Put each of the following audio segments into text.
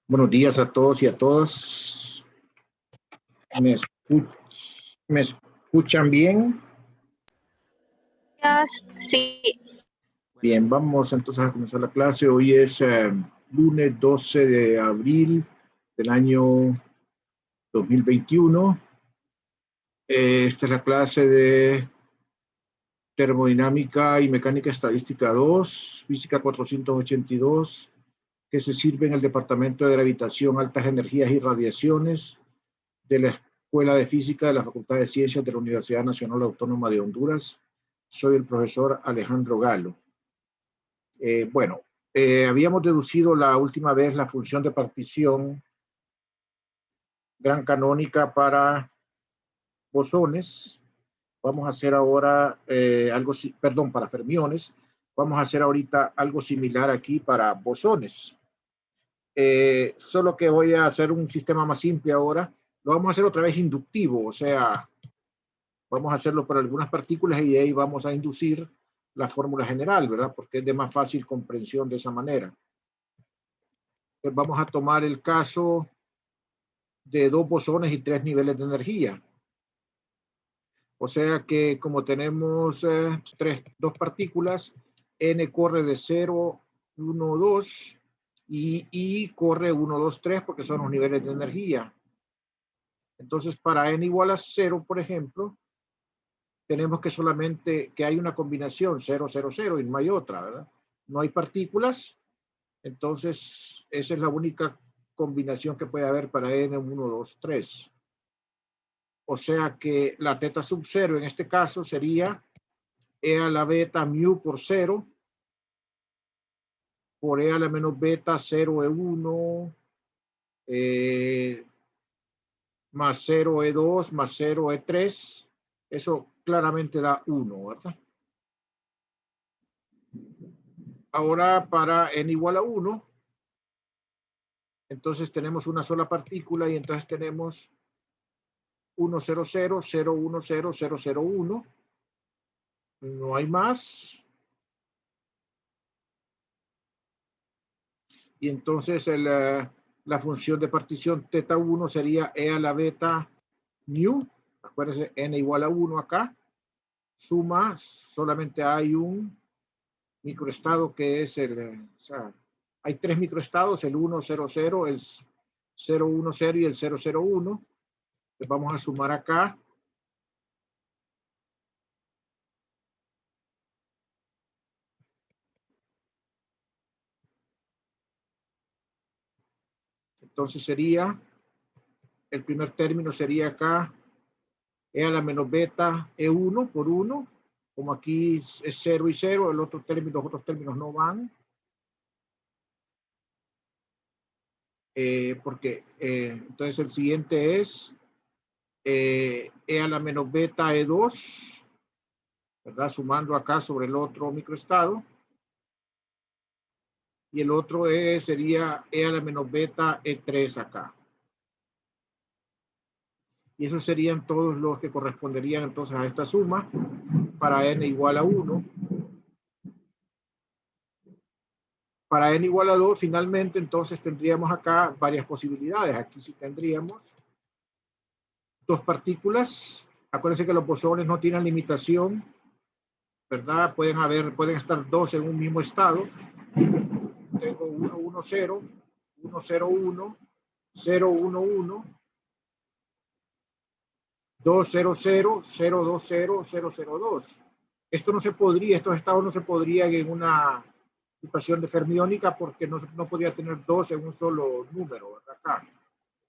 Buenos días a todos y a todas. ¿Me, me escuchan bien? Sí. Bien, vamos entonces a comenzar la clase. Hoy es lunes 12 de abril del año 2021. Esta es la clase de Termodinámica y Mecánica Estadística 2, Física 482, que se sirve en el Departamento de Gravitación, Altas Energías y Radiaciones de la Escuela de Física de la Facultad de Ciencias de la Universidad Nacional Autónoma de Honduras. Soy el profesor Alejandro Galo. Habíamos deducido la última vez la función de partición gran canónica para bosones. Vamos a hacer ahora para fermiones. Vamos a hacer ahorita algo similar aquí para bosones. Solo que voy a hacer un sistema más simple ahora. Lo vamos a hacer otra vez inductivo, o sea, vamos a hacerlo para algunas partículas y de ahí vamos a inducir la fórmula general, ¿verdad? Porque es de más fácil comprensión de esa manera. Entonces vamos a tomar el caso de dos bosones y tres niveles de energía. O sea que como tenemos dos partículas, N corre de 0, 1, 2 y I corre 1, 2, 3 porque son los niveles de energía. Entonces para N igual a 0, por ejemplo, tenemos que solamente que hay una combinación 0, 0, 0 y no hay otra, ¿verdad? No hay partículas, entonces esa es la única combinación que puede haber para N1, 2, 3. O sea que la teta sub 0 en este caso sería E a la beta mu por 0 por E a la menos beta 0E1 más 0E2 más 0E3. Eso claramente da 1, ¿verdad? Ahora para n igual a 1, entonces tenemos una sola partícula y entonces tenemos 1, 0, 0, 0, 1, 0, 0, 0, 1. No hay más. Y entonces la función de partición teta 1 sería E a la beta mu. Acuérdense, n igual a 1 acá. Suma, solamente hay un microestado que es o sea, hay tres microestados, el 1, 0, 0, el 0, 1, 0 y el 0, 0, 1. Entonces vamos a sumar acá. Entonces sería, el primer término sería acá, E a la menos beta E1 por 1. Como aquí es 0 y 0, los otros términos no van. Entonces el siguiente es E a la menos beta E2, ¿verdad? Sumando acá sobre el otro microestado. Y el otro sería E a la menos beta E3 acá. Y esos serían todos los que corresponderían entonces a esta suma para n igual a 1. Para n igual a 2, finalmente, entonces tendríamos acá varias posibilidades. Aquí sí tendríamos dos partículas. Acuérdense que los bosones no tienen limitación, ¿verdad? Pueden estar dos en un mismo estado. Tengo 1, 1, 0, 1, 0, 1, 0, 1, 1, 2, 0, 0, 0, 2, 0, 0, 0, 2. Estos estados no se podrían en una situación de fermiónica porque no podría tener dos en un solo número, ¿verdad? Acá.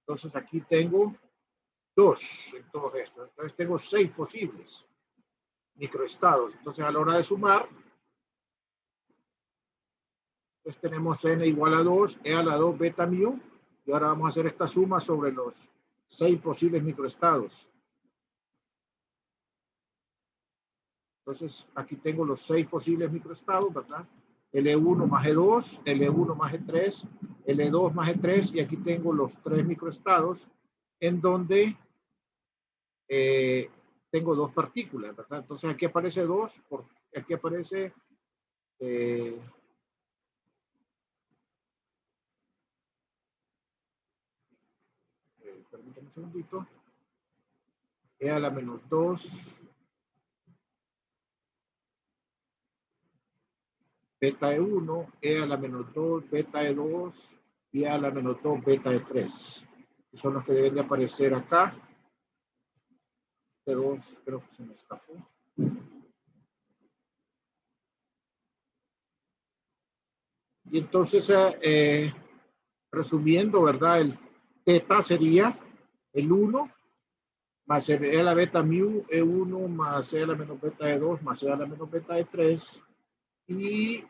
Entonces aquí tengo dos en todo esto. Entonces tengo 6 posibles microestados. Entonces a la hora de sumar, pues tenemos n igual a 2, e a la 2 beta mu. Y ahora vamos a hacer esta suma sobre los 6 posibles microestados. Entonces aquí tengo los 6 posibles microestados, ¿verdad? L1 más E2, L1 más E3, L2 más E3, y aquí tengo los 3 microestados en donde tengo dos partículas, ¿verdad? Entonces aquí aparece 2, aquí aparece permítanme un segundito, e a la menos 2, beta de 1, e a la menos 2, beta de 2, y a la menos 2, beta de 3. Que son los que deben de aparecer acá. De 2, creo que se me escapó. Y entonces, resumiendo, ¿verdad? El teta sería el 1 más e a la beta mu E1 más e a la menos beta de 2 más e a la menos beta de 3. Y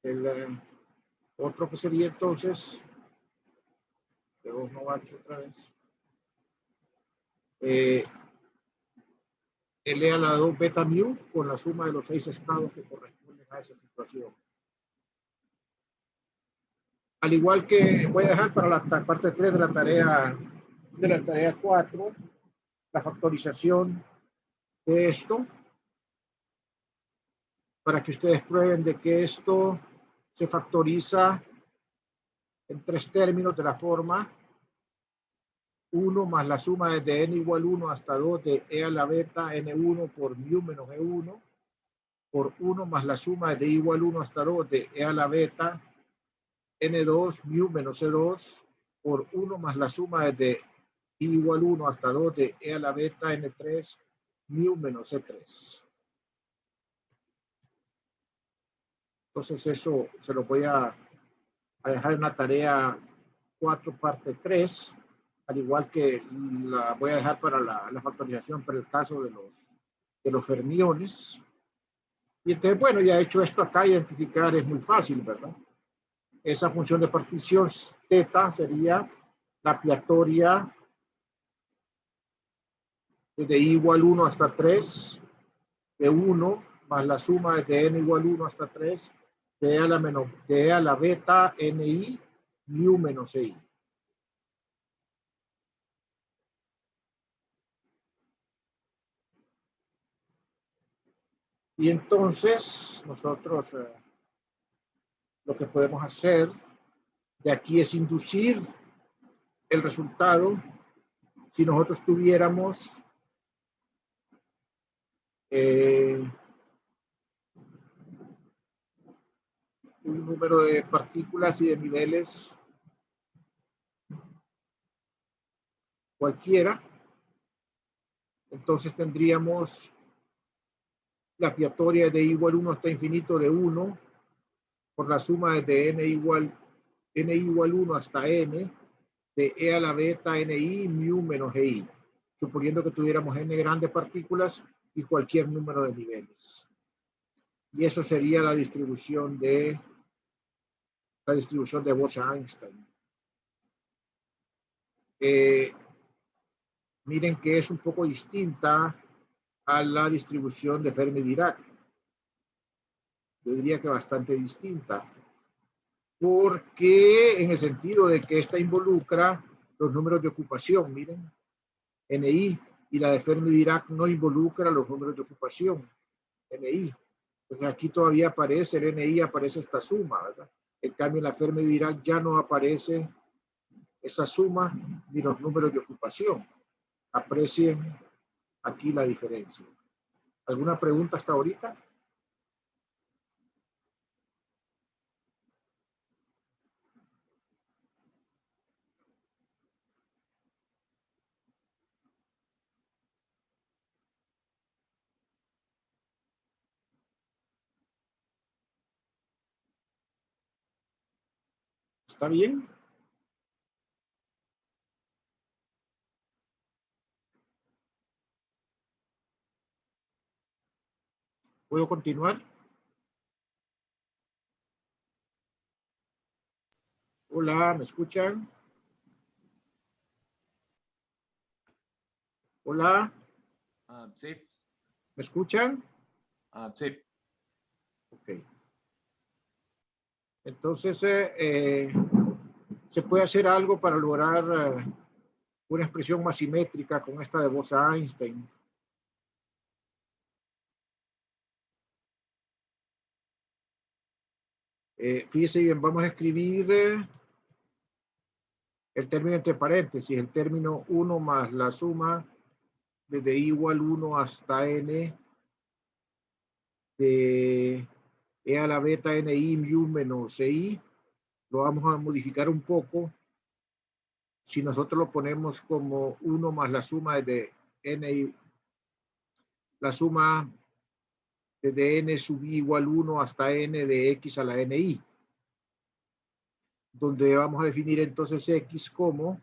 el otro que sería entonces, de 2 no va aquí otra vez, L a la 2 beta mu con la suma de los 6 estados que corresponden a esa situación. Al igual que voy a dejar para la parte 3 de la tarea 4, la factorización de esto, para que ustedes prueben de que esto se factoriza en 3 términos de la forma 1 más la suma desde n igual 1 hasta 2 de e a la beta n1 por mu menos e1 por 1 más la suma de igual 1 hasta 2 de e a la beta n2 mu menos e2 por 1 más la suma de igual 1 hasta 2 de e a la beta n3 mu menos e3. Entonces eso se lo voy a dejar en la tarea 4 parte 3, al igual que la voy a dejar para la factorización para el caso de los fermiones. Y entonces, bueno, ya he hecho esto acá, identificar es muy fácil, ¿verdad? Esa función de partición teta sería la aleatoria desde i igual 1 hasta 3, de 1 más la suma desde n igual 1 hasta 3, de e a la beta ni mu menos i. Y entonces nosotros lo que podemos hacer de aquí es inducir el resultado si nosotros tuviéramos un número de partículas y de niveles cualquiera. Entonces tendríamos la aleatoria de igual 1 hasta infinito de 1 por la suma de n igual 1 hasta n de e a la beta ni mu menos i, suponiendo que tuviéramos n grandes partículas y cualquier número de niveles. Y esa sería la distribución de Bose-Einstein. Miren que es un poco distinta a la distribución de Fermi-Dirac. Yo diría que bastante distinta, porque en el sentido de que esta involucra los números de ocupación, miren, NI, y la de Fermi-Dirac no involucra los números de ocupación, NI. Entonces aquí todavía aparece el NI, aparece esta suma, ¿verdad? En cambio en la Fermi-Dirac ya no aparece esa suma ni los números de ocupación. Aprecien aquí la diferencia. ¿Alguna pregunta hasta ahorita? ¿Está bien? ¿Puedo continuar? Hola, ¿me escuchan? Hola, Sí. ¿me escuchan? Sí. Ok. Entonces, se puede hacer algo para lograr una expresión más simétrica con esta de Bose-Einstein. Fíjese bien, vamos a escribir el término entre paréntesis, el término 1 más la suma desde i igual 1 hasta n de e a la beta ni mu menos i, lo vamos a modificar un poco. Si nosotros lo ponemos como 1 más la suma de n, la suma desde n sub i igual 1 hasta n de x a la ni, donde vamos a definir entonces x como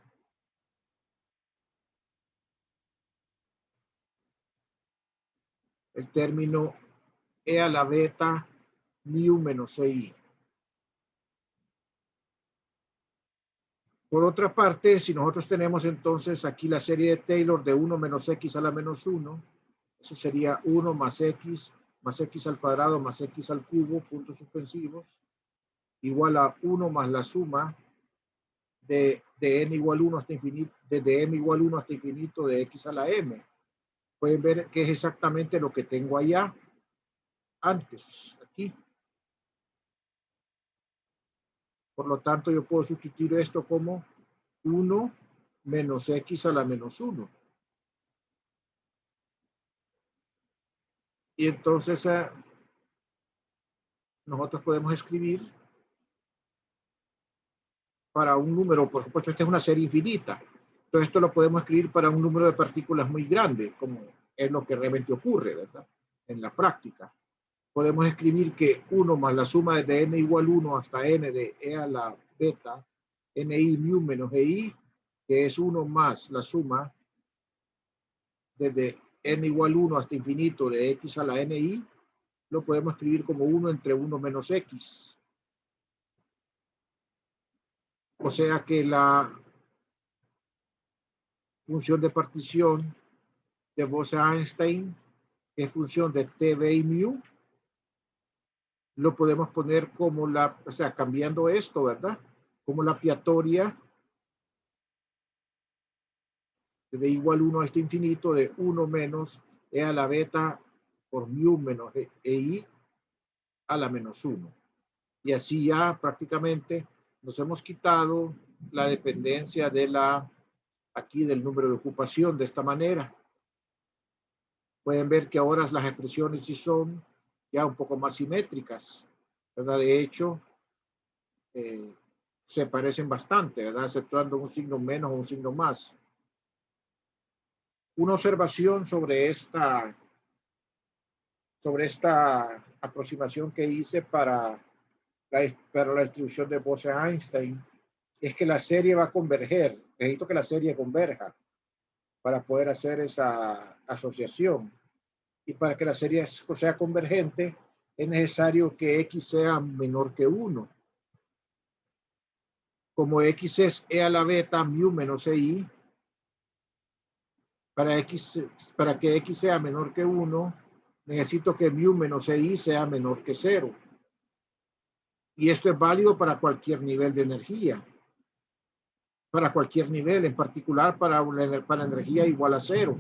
el término e a la beta mu menos i. Por otra parte, si nosotros tenemos entonces aquí la serie de Taylor de 1 menos x a la menos 1, eso sería 1 más x al cuadrado más x al cubo, puntos suspensivos, igual a 1 más la suma de n igual 1 hasta infinito, desde m igual 1 hasta infinito de x a la m. Pueden ver que es exactamente lo que tengo allá antes, aquí. Por lo tanto, yo puedo sustituir esto como 1 menos x a la menos 1. Y entonces nosotros podemos escribir para un número, por supuesto, esta es una serie infinita. Entonces esto lo podemos escribir para un número de partículas muy grande, como es lo que realmente ocurre, ¿verdad? En la práctica. Podemos escribir que 1 más la suma desde n igual 1 hasta n de e a la beta ni mu menos i, que es 1 más la suma desde n igual 1 hasta infinito de x a la ni, lo podemos escribir como 1 entre 1 menos x. O sea que la función de partición de Bose-Einstein, que es función de tb y mu, lo podemos poner como la, o sea, cambiando esto, ¿verdad? Como la aleatoria de igual 1 a este infinito de 1 menos e a la beta por mu menos i a la menos 1. Y así ya prácticamente nos hemos quitado la dependencia de aquí del número de ocupación de esta manera. Pueden ver que ahora las expresiones sí son ya un poco más simétricas, ¿verdad? De hecho, se parecen bastante, ¿verdad? Exceptuando un signo menos o un signo más. Una observación sobre esta aproximación que hice para la distribución de Bose-Einstein es que la serie va a converger. Necesito que la serie converja para poder hacer esa asociación. Y para que la serie sea convergente, es necesario que x sea menor que 1. Como x es e a la beta mu menos i, para que x sea menor que 1, necesito que mu menos i sea menor que 0. Y esto es válido para cualquier nivel de energía. Para cualquier nivel, en particular para energía igual a 0.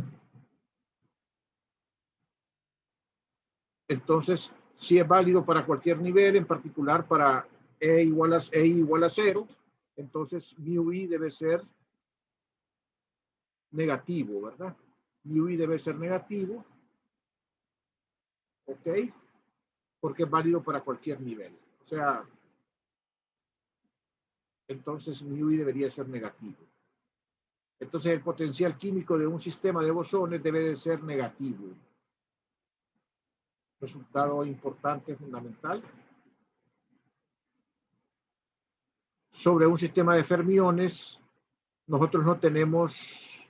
Entonces, si es válido para cualquier nivel, en particular para E igual a 0, entonces mu i debe ser negativo, ¿verdad? Mu i debe ser negativo, ¿ok? Porque es válido para cualquier nivel. O sea, entonces mu i debería ser negativo. Entonces el potencial químico de un sistema de bosones debe de ser negativo. Resultado importante, fundamental. Sobre un sistema de fermiones, nosotros no tenemos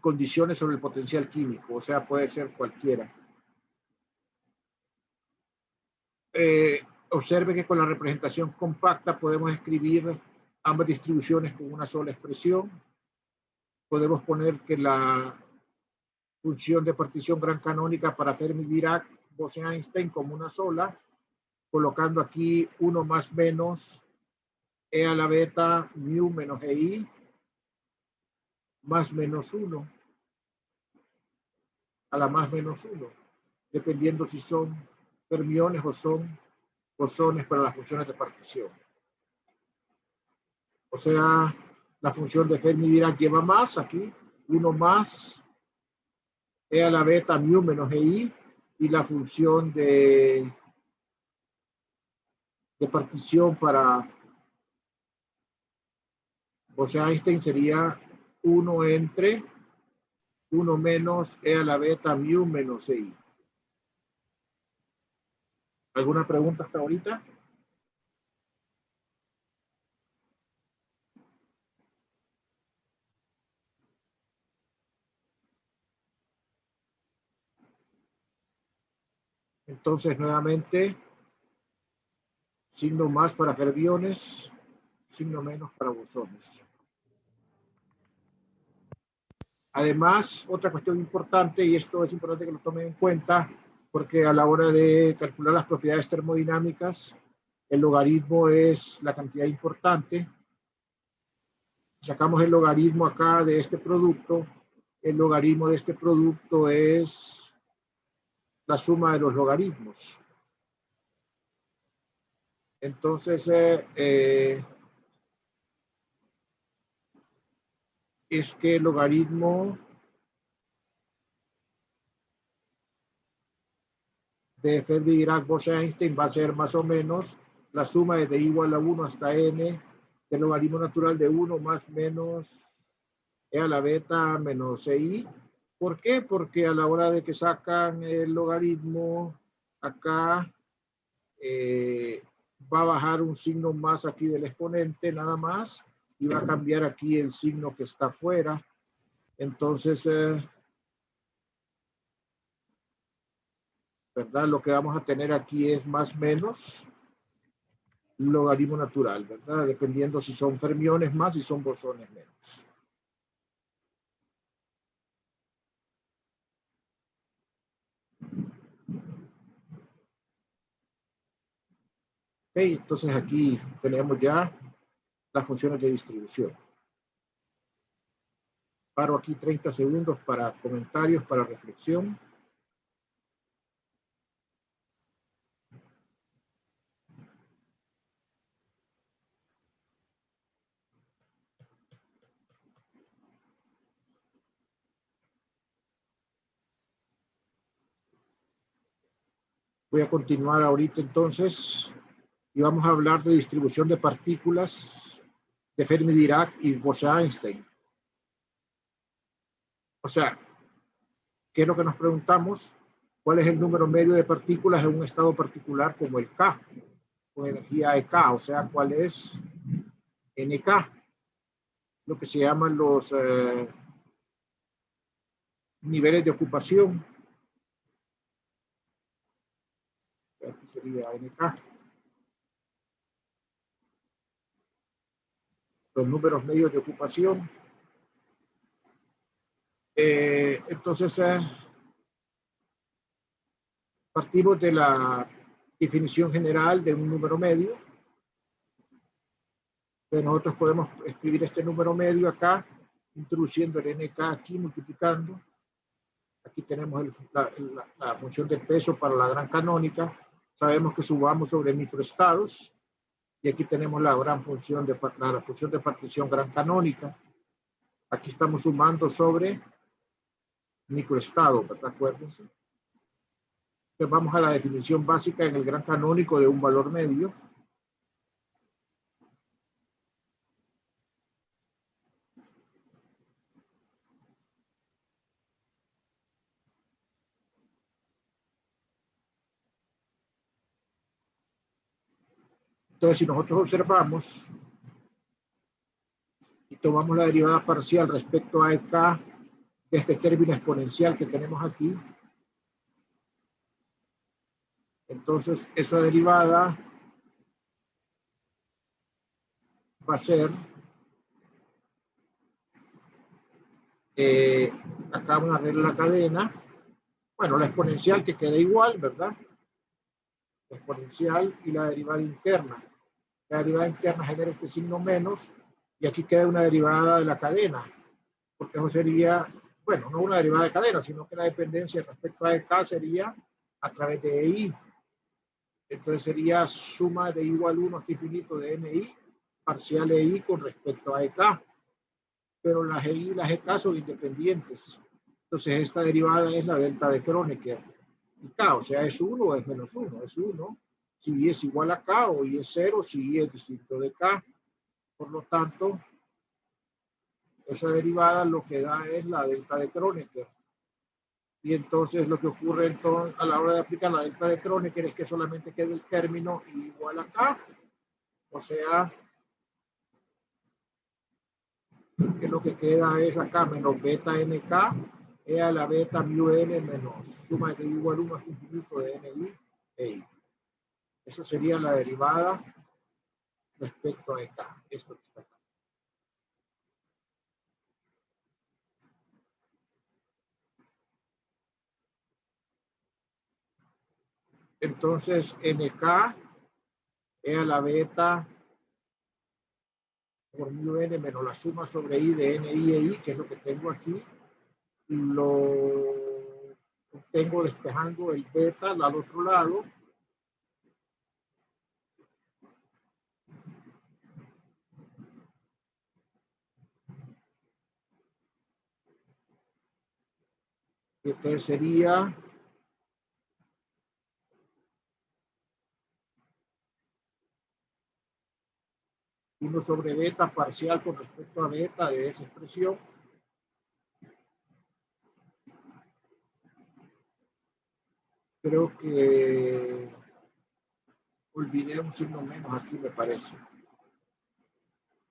condiciones sobre el potencial químico, o sea, puede ser cualquiera. Observe que con la representación compacta podemos escribir ambas distribuciones con una sola expresión. Podemos poner que la función de partición gran canónica para Fermi-Dirac Bose-Einstein como una sola, colocando aquí 1 más menos e a la beta mu menos i más menos 1 a la más menos 1, dependiendo si son fermiones o son bosones para las funciones de partición. O sea, la función de Fermi-Dirac lleva más aquí, 1 más E a la beta mu menos EI, y la función de partición para Bose-Einstein sería 1 entre 1 menos E a la beta mu menos EI. ¿Alguna pregunta hasta ahorita? Entonces, nuevamente, signo más para fermiones, signo menos para bosones. Además, otra cuestión importante, y esto es importante que lo tomen en cuenta, porque a la hora de calcular las propiedades termodinámicas, el logaritmo es la cantidad importante. Sacamos el logaritmo acá de este producto. El logaritmo de este producto es la suma de los logaritmos. Entonces, es que el logaritmo de Fermi-Dirac Bose-Einstein va a ser más o menos la suma desde igual a 1 hasta n del logaritmo natural de 1 más menos e a la beta menos EI. ¿Por qué? Porque a la hora de que sacan el logaritmo, acá va a bajar un signo más aquí del exponente, nada más, y va a cambiar aquí el signo que está afuera. Entonces, ¿verdad? Lo que vamos a tener aquí es más menos logaritmo natural, ¿verdad? Dependiendo si son fermiones más y son bosones menos. Okay, entonces aquí tenemos ya las funciones de distribución. Paro aquí 30 segundos para comentarios, para reflexión. Voy a continuar ahorita entonces y vamos a hablar de distribución de partículas de Fermi-Dirac y Bose-Einstein. O sea, ¿qué es lo que nos preguntamos? ¿Cuál es el número medio de partículas en un estado particular como el K, con energía EK? O sea, ¿cuál es NK? Lo que se llaman los niveles de ocupación. Aquí sería NK. Los números medios de ocupación. Entonces, partimos de la definición general de un número medio. Entonces nosotros podemos escribir este número medio acá, introduciendo el NK aquí, multiplicando. Aquí tenemos la función de peso para la gran canónica. Sabemos que sumamos sobre microestados. Y aquí tenemos la gran función de partición gran canónica. Aquí estamos sumando sobre microestado, ¿verdad? Acuérdense. Entonces vamos a la definición básica en el gran canónico de un valor medio. Entonces, si nosotros observamos y tomamos la derivada parcial respecto a EK de este término exponencial que tenemos aquí, entonces esa derivada va a ser acá vamos a ver la cadena, bueno, la exponencial que queda igual, ¿verdad? La exponencial y la derivada interna. La derivada interna genera este signo menos y aquí queda una derivada de la cadena, porque eso sería, bueno, no una derivada de cadena, sino que la dependencia respecto a EK sería a través de EI. Entonces sería suma de igual 1 hasta infinito de NI parcial EI con respecto a EK, pero las EI y las EK son independientes. Entonces esta derivada es la delta de Kronecker. Y K, o sea, es 1 o es menos 1, es 1. Si I es igual a K o I es 0, si I es distinto de K. Por lo tanto, esa derivada lo que da es la delta de Kronecker. Y entonces lo que ocurre entonces, a la hora de aplicar la delta de Kronecker es que solamente queda el término I igual a K. O sea, que lo que queda es acá menos beta nk e a la beta mu n menos suma de igual 1 hasta infinito de ni e i. Eso sería la derivada respecto a EK. Esto que está acá. Entonces, nk e a la beta por mu n menos la suma sobre i de ni e i, que es lo que tengo aquí, lo tengo despejando el beta al otro lado. Y entonces sería 1 sobre beta parcial con respecto a beta de esa expresión. Creo que olvidé un signo menos aquí, me parece.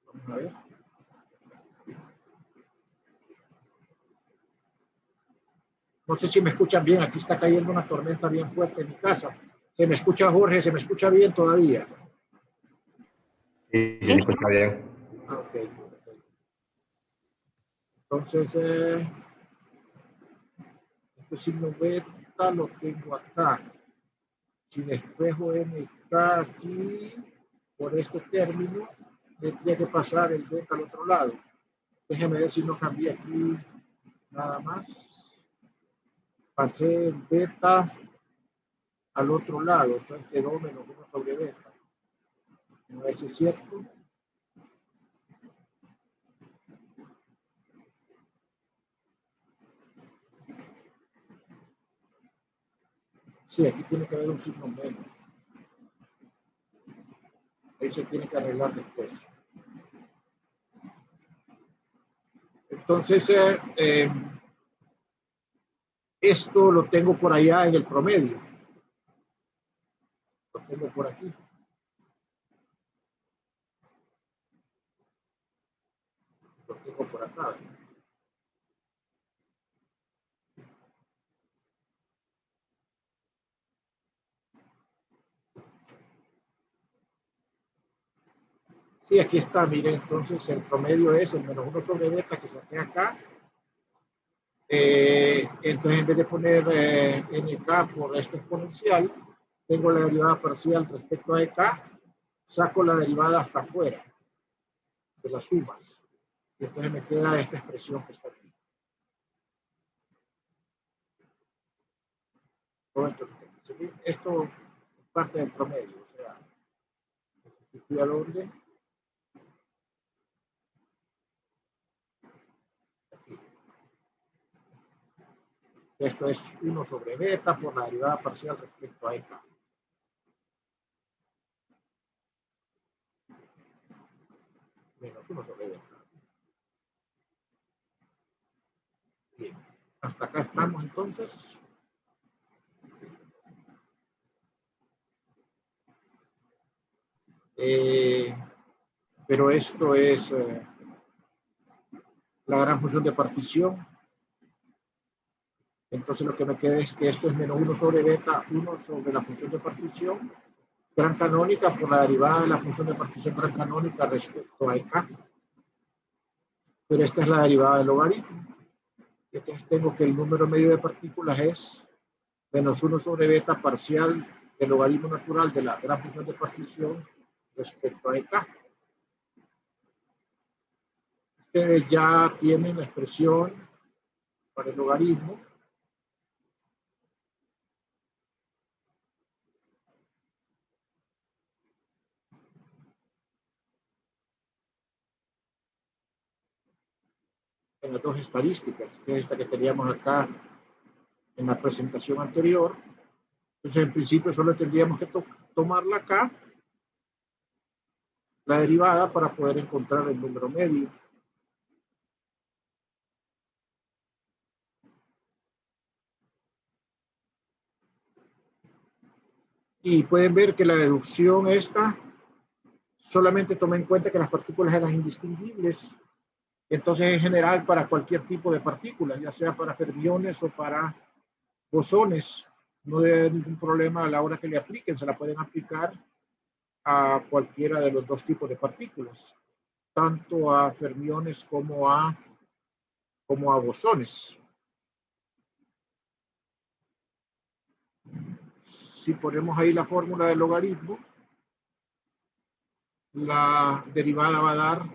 Vamos a ver. No sé si me escuchan bien. Aquí está cayendo una tormenta bien fuerte en mi casa. ¿Se me escucha, Jorge? ¿Se me escucha bien todavía? Sí, se escucha bien. Ah, ok. Entonces, este signo beta lo tengo acá. Si despejo MK aquí, por este término, tendría que pasar el beta al otro lado. Déjeme ver si no cambié aquí nada más. Pasé el beta al otro lado, entonces quedó menos 1 sobre beta. ¿No es cierto? Sí, aquí tiene que haber un signo menos. Ahí se tiene que arreglar después. Entonces, esto lo tengo por allá en el promedio. Lo tengo por aquí. Lo tengo por acá. Sí, aquí está, mire, entonces el promedio es el menos 1 sobre beta que saqué acá. Entonces, en vez de poner nk por esto exponencial, tengo la derivada parcial respecto a EK, saco la derivada hasta afuera de las sumas. Y entonces me queda esta expresión que está aquí. Esto es parte del promedio, o sea, ¿estoy a dónde? Aquí. Esto es 1 sobre beta por la derivada parcial respecto a EK. Menos 1 sobre beta. Bien, hasta acá estamos entonces. Pero esto es la gran función de partición. Entonces lo que me queda es que esto es menos 1 sobre beta, 1 sobre la función de partición gran canónica por la derivada de la función de partición gran canónica respecto a EK. Pero esta es la derivada del logaritmo. Entonces tengo que el número medio de partículas es menos 1 sobre beta parcial del logaritmo natural de la gran función de partición respecto a EK. Ustedes ya tienen la expresión para el logaritmo. en las dos estadísticas, que es esta que teníamos acá en la presentación anterior. Entonces, en principio, solo tendríamos que tomarla acá, la derivada, para poder encontrar el número medio. Y pueden ver que la deducción esta solamente toma en cuenta que las partículas eran indistinguibles. Entonces es general para cualquier tipo de partículas, ya sea para fermiones o para bosones. No debe haber ningún problema a la hora que le apliquen, se la pueden aplicar a cualquiera de los dos tipos de partículas, tanto a fermiones como a bosones. Si ponemos ahí la fórmula del logaritmo, la derivada va a dar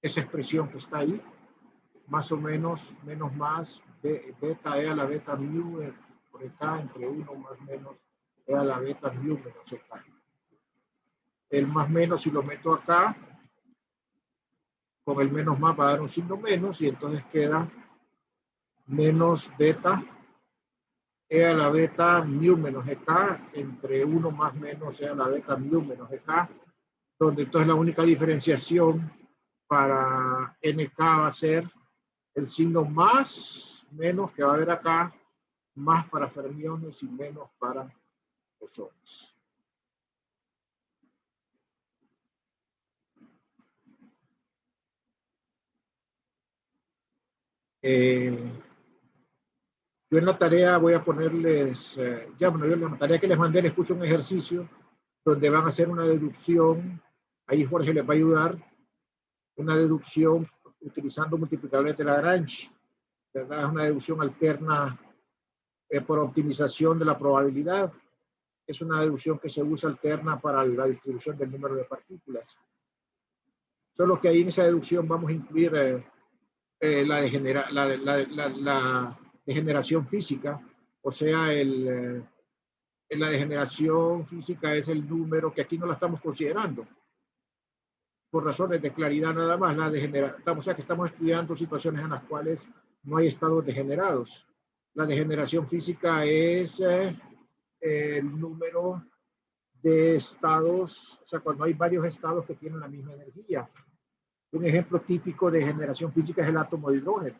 esa expresión que está ahí, más o menos, menos más, beta e a la beta mu por acá, entre 1 más menos e a la beta mu menos acá. El más menos, si lo meto acá, con el menos más va a dar un signo menos, y entonces queda menos beta e a la beta mu menos EK entre 1 más menos e a la beta mu menos EK, donde entonces la única diferenciación para NK va a ser el signo más menos que va a haber acá, más para fermiones y menos para bosones. Yo en la tarea voy a ponerles, yo en la tarea que les mandé les puse un ejercicio donde van a hacer una deducción, ahí Jorge les va a ayudar, una deducción utilizando multiplicadores de Lagrange, ¿verdad? Es una deducción alterna por optimización de la probabilidad. Es una deducción que se usa alterna para la distribución del número de partículas. Solo que ahí en esa deducción vamos a incluir la degeneración física, o sea, la degeneración física es el número que aquí no la estamos considerando, por razones de claridad nada más, o sea que estamos estudiando situaciones en las cuales no hay estados degenerados. La degeneración física es el número de estados, o sea, cuando hay varios estados que tienen la misma energía. Un ejemplo típico de generación física es el átomo de hidrógeno.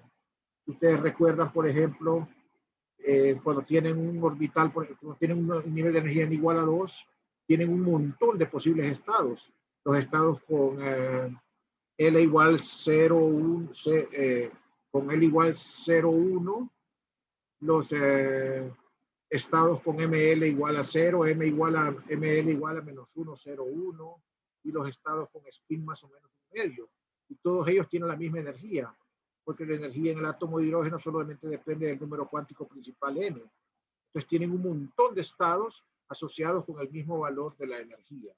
Ustedes recuerdan, por ejemplo, cuando tienen un orbital, cuando tienen un nivel de energía en igual a 2, tienen un montón de posibles estados. Los estados con L igual 0, 1, con L igual 0, 1, los estados con ML igual a 0, ML igual a menos 1, 0, 1, y los estados con spin más o menos un medio. Y todos ellos tienen la misma energía, porque la energía en el átomo de hidrógeno solamente depende del número cuántico principal n. Entonces tienen un montón de estados asociados con el mismo valor de la energía.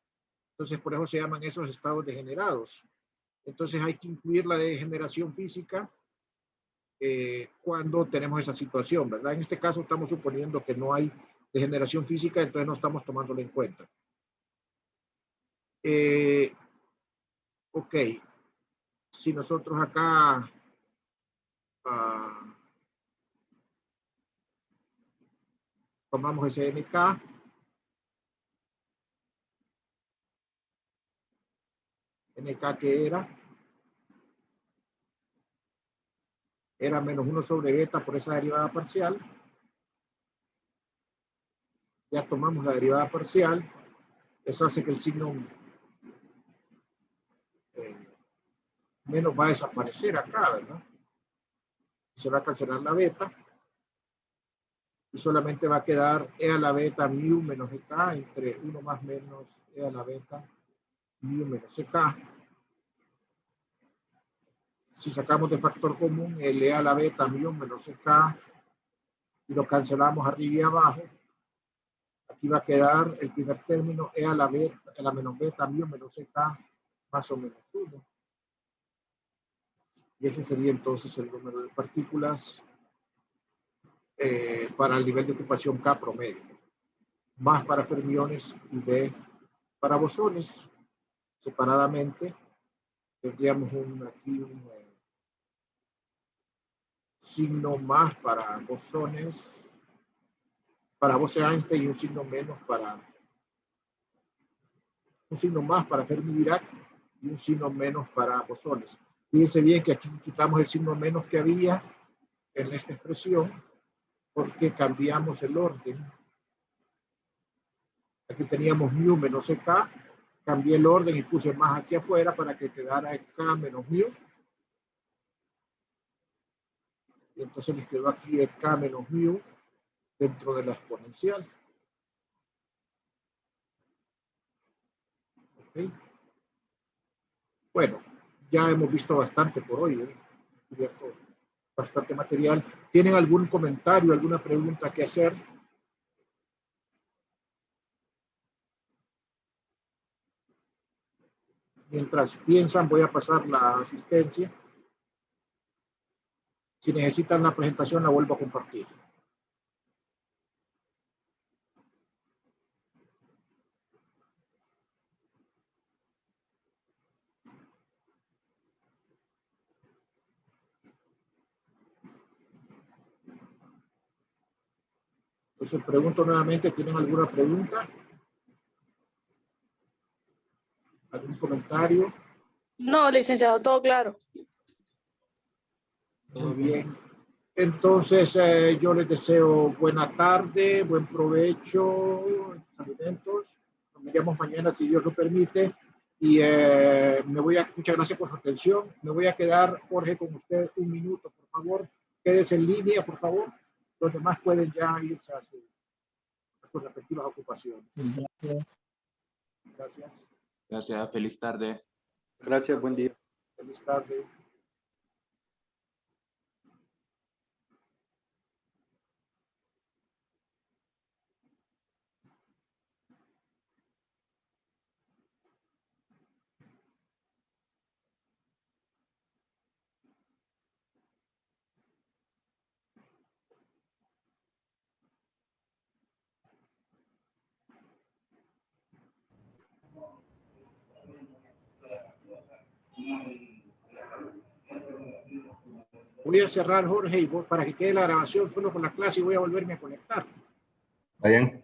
Entonces por eso se llaman esos estados degenerados. Entonces hay que incluir la degeneración física cuando tenemos esa situación, ¿verdad? En este caso estamos suponiendo que no hay degeneración física, entonces no estamos tomándolo en cuenta. Ok, si nosotros acá tomamos ese NK, que era menos 1 sobre beta por esa derivada parcial. Ya tomamos la derivada parcial. Eso hace que el signo menos va a desaparecer acá, ¿verdad? Se va a cancelar la beta. Y solamente va a quedar e a la beta mu menos EK entre 1 más menos e a la beta mu menos EK. Si sacamos de factor común el e a la beta mu menos EK y lo cancelamos arriba y abajo, aquí va a quedar el primer término e a la menos beta mu menos EK más o menos 1. Y ese sería entonces el número de partículas para el nivel de ocupación K promedio. Más para fermiones y B para bosones. Separadamente tendríamos aquí signo más para bosones, para Bose-Einstein, y un signo menos para, un signo más para Fermi-Dirac y un signo menos para bosones. Fíjense bien que aquí quitamos el signo menos que había en esta expresión porque cambiamos el orden. Aquí teníamos mu menos EK, cambié el orden y puse más aquí afuera para que quedara EK menos mu. Y entonces les quedó aquí EK menos mu dentro de la exponencial. ¿Okay? Bueno, ya hemos visto bastante por hoy, cubierto bastante material. ¿Tienen algún comentario, alguna pregunta que hacer? Mientras piensan, voy a pasar la asistencia. Si necesitan la presentación, la vuelvo a compartir. Entonces pregunto nuevamente, ¿tienen alguna pregunta? ¿Algún comentario? No, licenciado, todo claro. Muy bien. Entonces yo les deseo buena tarde, buen provecho en sus alimentos. Nos vemos mañana si Dios lo permite. Y muchas gracias por su atención. Me voy a quedar, Jorge, con usted un minuto, por favor. Quédese en línea, por favor. Los demás pueden ya irse a sus respectivas ocupaciones. Gracias. Gracias, feliz tarde. Gracias, buen día. Feliz tarde. Voy a cerrar, Jorge, y para que quede la grabación solo con la clase y voy a volverme a conectar. Está bien.